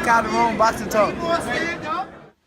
Calderon, Boxing Talk.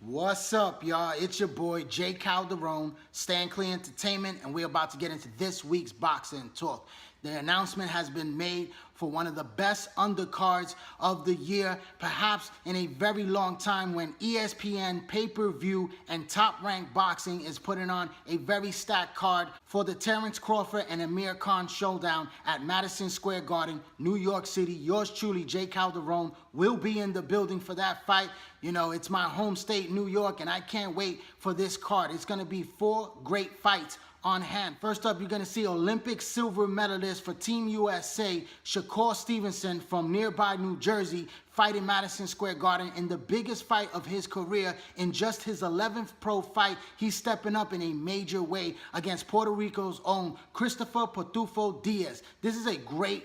What's up, y'all? It's your boy, Jay Calderon, Stand Clear Entertainment, and we're about to get into this week's Boxing Talk. The announcement has been made for one of the best undercards of the year, perhaps in a very long time, when ESPN pay-per-view and Top Rank Boxing is putting on a very stacked card for the Terrence Crawford and Amir Khan showdown at Madison Square Garden, New York City. Yours truly, Jay Calderon, will be in the building for that fight. You know, it's my home state, New York, and I can't wait for this card. It's going to be 4 great fights on hand. First up, you're going to see Olympic silver medalist for Team USA, Shakur Stevenson from nearby New Jersey, fighting Madison Square Garden in the biggest fight of his career. In just his 11th pro fight, he's stepping up in a major way against Puerto Rico's own Christopher Pitufo Diaz. This is a great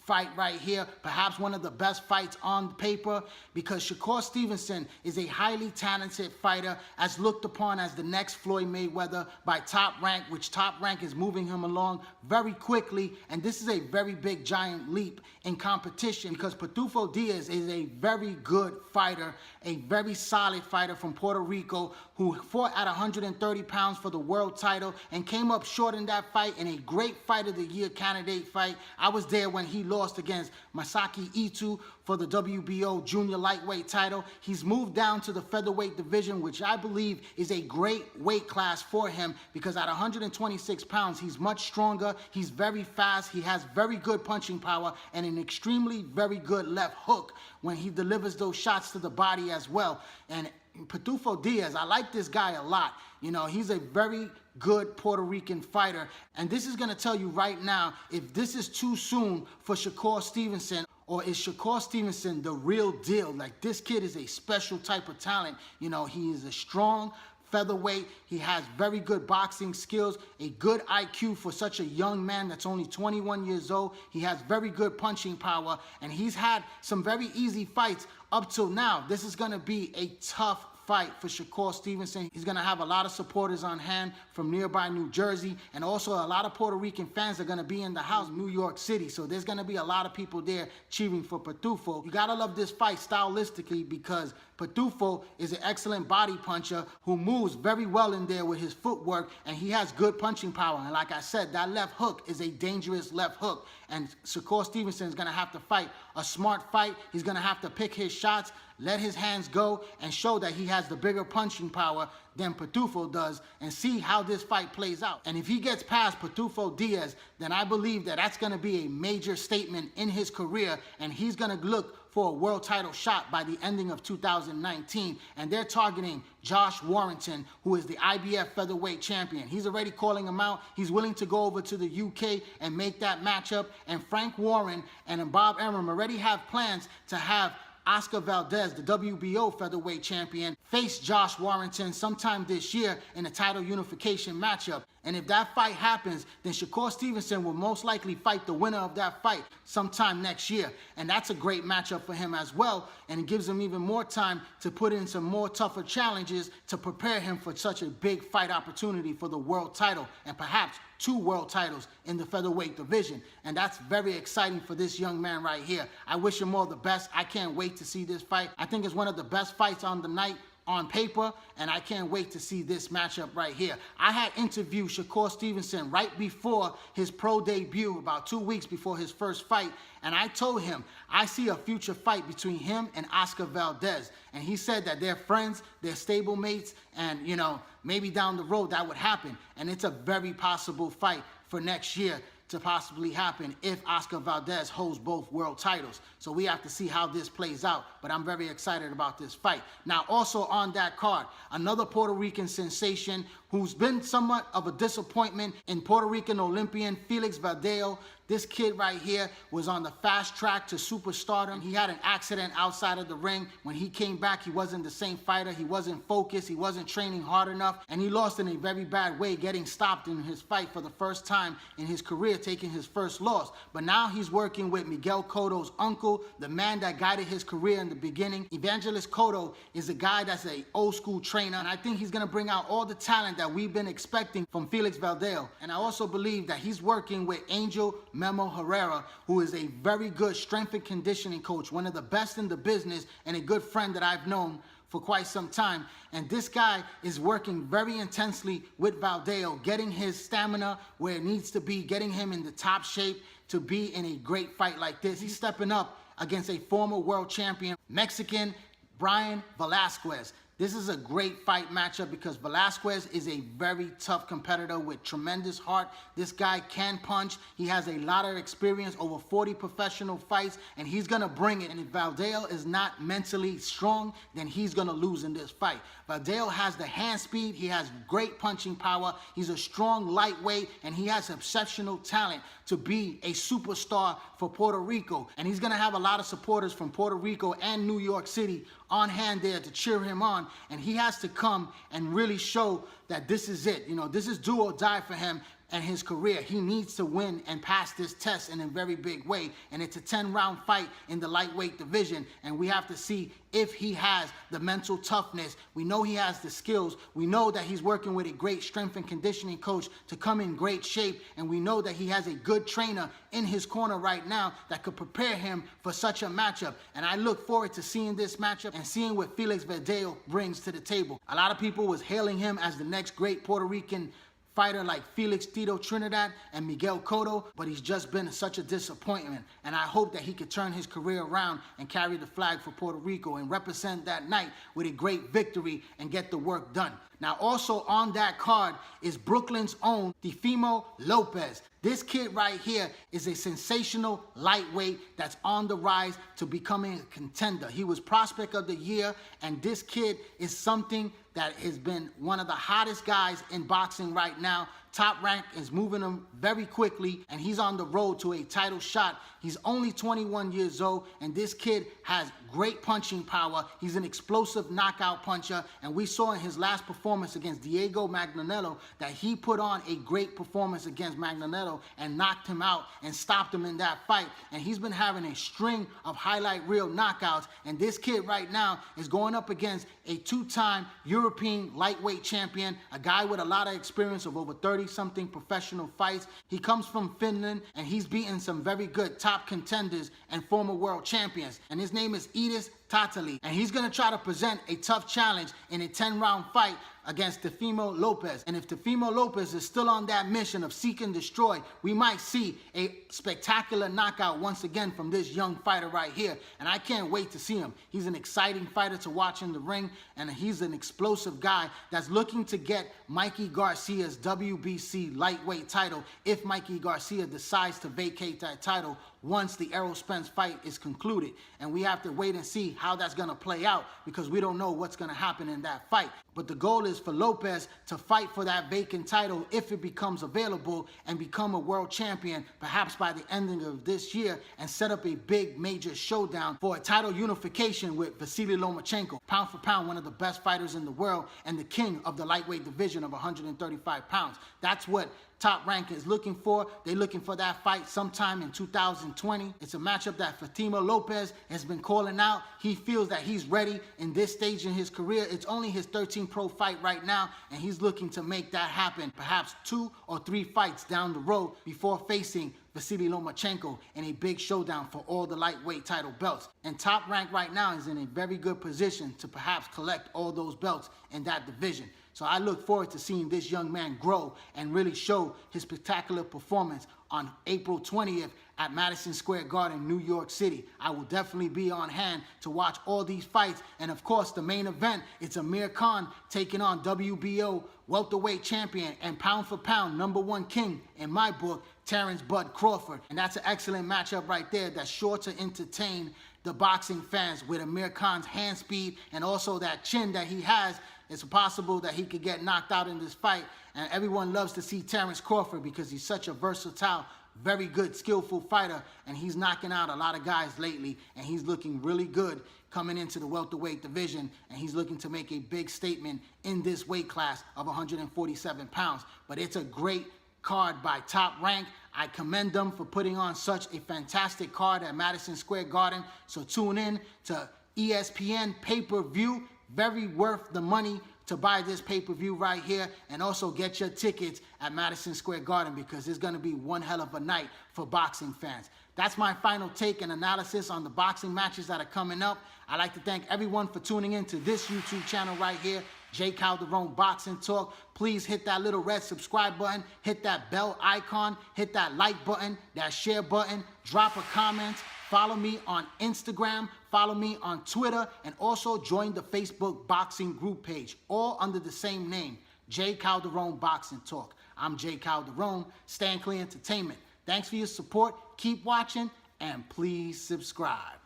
fight right here, perhaps one of the best fights on paper, because Shakur Stevenson is a highly talented fighter, as looked upon as the next Floyd Mayweather by Top Rank, which Top Rank is moving him along very quickly, and this is a very big giant leap in competition, because Pitufo Diaz is a very good fighter, a very solid fighter from Puerto Rico, who fought at 130 pounds for the world title and came up short in that fight in a great fight of the year candidate fight. I was there when he lost against Masaki Ito for the WBO junior lightweight title. He's moved down to the featherweight division, which I believe is a great weight class for him, because at 126 pounds, he's much stronger, he's very fast, he has very good punching power, and an extremely very good left hook when he delivers those shots to the body as well. And Pitufo Diaz, I like this guy a lot. You know, he's a very good Puerto Rican fighter. And this is going to tell you right now if this is too soon for Shakur Stevenson, or is Shakur Stevenson the real deal? Like, this kid is a special type of talent. You know, he is a strong featherweight. He has very good boxing skills, a good IQ for such a young man that's only 21 years old. He has very good punching power, and he's had some very easy fights up till now. This is going to be a tough fight for Shakur Stevenson. He's going to have a lot of supporters on hand from nearby New Jersey, and also a lot of Puerto Rican fans are going to be in the house, New York City. So there's going to be a lot of people there cheering for Pitufo. You got to love this fight stylistically, because Pitufo is an excellent body puncher who moves very well in there with his footwork, and he has good punching power. And like I said, that left hook is a dangerous left hook, and Shakur Stevenson is going to have to fight a smart fight. He's going to have to pick his shots, let his hands go, and show that he has the bigger punching power than Pitufo does, and see how this fight plays out. And if he gets past Pitufo Diaz, then I believe that that's going to be a major statement in his career, and he's going to look for a world title shot by the ending of 2019. And they're targeting Josh Warrington, who is the IBF featherweight champion. He's already calling him out. He's willing to go over to the UK and make that matchup. And Frank Warren and Bob Arum already have plans to have Oscar Valdez, the WBO featherweight champion, face Josh Warrington sometime this year in a title unification matchup. And if that fight happens, then Shakur Stevenson will most likely fight the winner of that fight sometime next year. And that's a great matchup for him as well. And it gives him even more time to put in some more tougher challenges to prepare him for such a big fight opportunity for the world title, and perhaps 2 world titles in the featherweight division. And that's very exciting for this young man right here. I wish him all the best. I can't wait to see this fight. I think it's one of the best fights on the night on paper, and I can't wait to see this matchup right here. I had interviewed Shakur Stevenson right before his pro debut, about 2 weeks before his first fight, and I told him I see a future fight between him and Oscar Valdez. And he said that they're friends, they're stablemates, and, you know, maybe down the road that would happen. And it's a very possible fight for next year to possibly happen if Oscar Valdez holds both world titles. So we have to see how this plays out, but I'm very excited about this fight. Now, also on that card, another Puerto Rican sensation who's been somewhat of a disappointment in Puerto Rican Olympian Felix Verdejo. This kid right here was on the fast track to superstardom. He had an accident outside of the ring. When he came back, he wasn't the same fighter. He wasn't focused. He wasn't training hard enough. And he lost in a very bad way, getting stopped in his fight for the first time in his career, taking his first loss. But now he's working with Miguel Cotto's uncle, the man that guided his career in the beginning. Evangelist Cotto is a guy that's an old school trainer, and I think he's going to bring out all the talent that we've been expecting from Felix Verdejo. And I also believe that he's working with Angel Memo Herrera, who is a very good strength and conditioning coach, one of the best in the business and a good friend that I've known for quite some time. And this guy is working very intensely with Verdejo, getting his stamina where it needs to be, getting him in the top shape to be in a great fight like this. He's stepping up against a former world champion, Mexican Bryan Vásquez. This is a great fight matchup because Velasquez is a very tough competitor with tremendous heart. This guy can punch. He has a lot of experience, over 40 professional fights, and he's going to bring it. And if Verdejo is not mentally strong, then he's going to lose in this fight. Verdejo has the hand speed. He has great punching power. He's a strong lightweight, and he has exceptional talent to be a superstar for Puerto Rico. And he's going to have a lot of supporters from Puerto Rico and New York City on hand there to cheer him on. And he has to come and really show that this is it. You know, this is do or die for him and his career. He needs to win and pass this test in a very big way. And it's a 10-round fight in the lightweight division. And we have to see if he has the mental toughness. We know he has the skills. We know that he's working with a great strength and conditioning coach to come in great shape. And we know that he has a good trainer in his corner right now that could prepare him for such a matchup. And I look forward to seeing this matchup and seeing what Felix Verdejo brings to the table. A lot of people was hailing him as the next great Puerto Rican fighter like Felix Tito Trinidad and Miguel Cotto, but he's just been such a disappointment. And I hope that he could turn his career around and carry the flag for Puerto Rico and represent that night with a great victory and get the work done. Now, also on that card is Brooklyn's own Teofimo Lopez. This kid right here is a sensational lightweight that's on the rise to becoming a contender. He was Prospect of the Year, and this kid is something that has been one of the hottest guys in boxing right now. Top Rank is moving him very quickly, and he's on the road to a title shot. He's only 21 years old, and this kid has great punching power. He's an explosive knockout puncher, and we saw in his last performance against Diego Magdanello that he put on a great performance against Magdanello and knocked him out and stopped him in that fight. And he's been having a string of highlight reel knockouts, and this kid right now is going up against a two-time European lightweight champion, a guy with a lot of experience of over 30-something professional fights. He comes from Finland, and he's beaten some very good top contenders and former world champions. And his name is Edis, Tatli, and he's going to try to present a tough challenge in a 10-round fight against Teofimo Lopez. And if Teofimo Lopez is still on that mission of seek and destroy, we might see a spectacular knockout once again from this young fighter right here. And I can't wait to see him. He's an exciting fighter to watch in the ring, and he's an explosive guy that's looking to get Mikey Garcia's WBC lightweight title if Mikey Garcia decides to vacate that title once the Errol Spence fight is concluded. And we have to wait and see how that's going to play out because we don't know what's going to happen in that fight. But the goal is for Lopez to fight for that vacant title if it becomes available and become a world champion perhaps by the ending of this year and set up a big major showdown for a title unification with Vasily Lomachenko. Pound for pound, one of the best fighters in the world and the king of the lightweight division of 135 pounds. That's what Top Rank is looking for. They're looking for that fight sometime in 2020. It's a matchup that Teofimo Lopez has been calling out. He feels that he's ready in this stage in his career. It's only his 13th pro fight right now, and he's looking to make that happen perhaps 2 or 3 fights down the road before facing Vasily Lomachenko in a big showdown for all the lightweight title belts. And Top Rank right now is in a very good position to perhaps collect all those belts in that division. So I look forward to seeing this young man grow and really show his spectacular performance on April 20th at Madison Square Garden, New York City. I will definitely be on hand to watch all these fights. And of course, the main event, it's Amir Khan taking on WBO welterweight champion and pound for pound #1 king in my book, Terrence Bud Crawford. And that's an excellent matchup right there that's sure to entertain the boxing fans with Amir Khan's hand speed and also that chin that he has. It's possible that he could get knocked out in this fight, and everyone loves to see Terrence Crawford because he's such a versatile, very good, skillful fighter, and he's knocking out a lot of guys lately, and he's looking really good coming into the welterweight division, and he's looking to make a big statement in this weight class of 147 pounds. But it's a great card by Top Rank. I commend them for putting on such a fantastic card at Madison Square Garden. So tune in to ESPN pay-per-view. Very worth the money to to buy this pay-per-view right here, and also get your tickets at Madison Square Garden, because it's going to be one hell of a night for boxing fans. That's my final take and analysis on the boxing matches that are coming up. I'd like to thank everyone for tuning in to this YouTube channel right here, Jay Calderon Boxing Talk. Please hit that little red subscribe button, hit that bell icon, hit that like button, that share button, drop a comment, follow me on Instagram, follow me on Twitter, and also join the Facebook boxing group page, all under the same name, Jay Calderon Boxing Talk. I'm Jay Calderon, Stand Clear Entertainment. Thanks for your support, keep watching, and please subscribe.